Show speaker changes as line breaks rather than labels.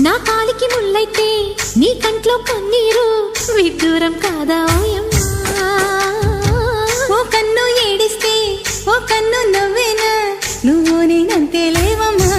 నా కాలికి ముల్లైతే నీ కంట్లో కన్నీరు విడ్డూరం కాదా ఓయమ్మా ఓ కన్ను ఏడిస్తే ఓ కన్ను నవ్వేనా నువ్వు నేనంతే లేవమ్మా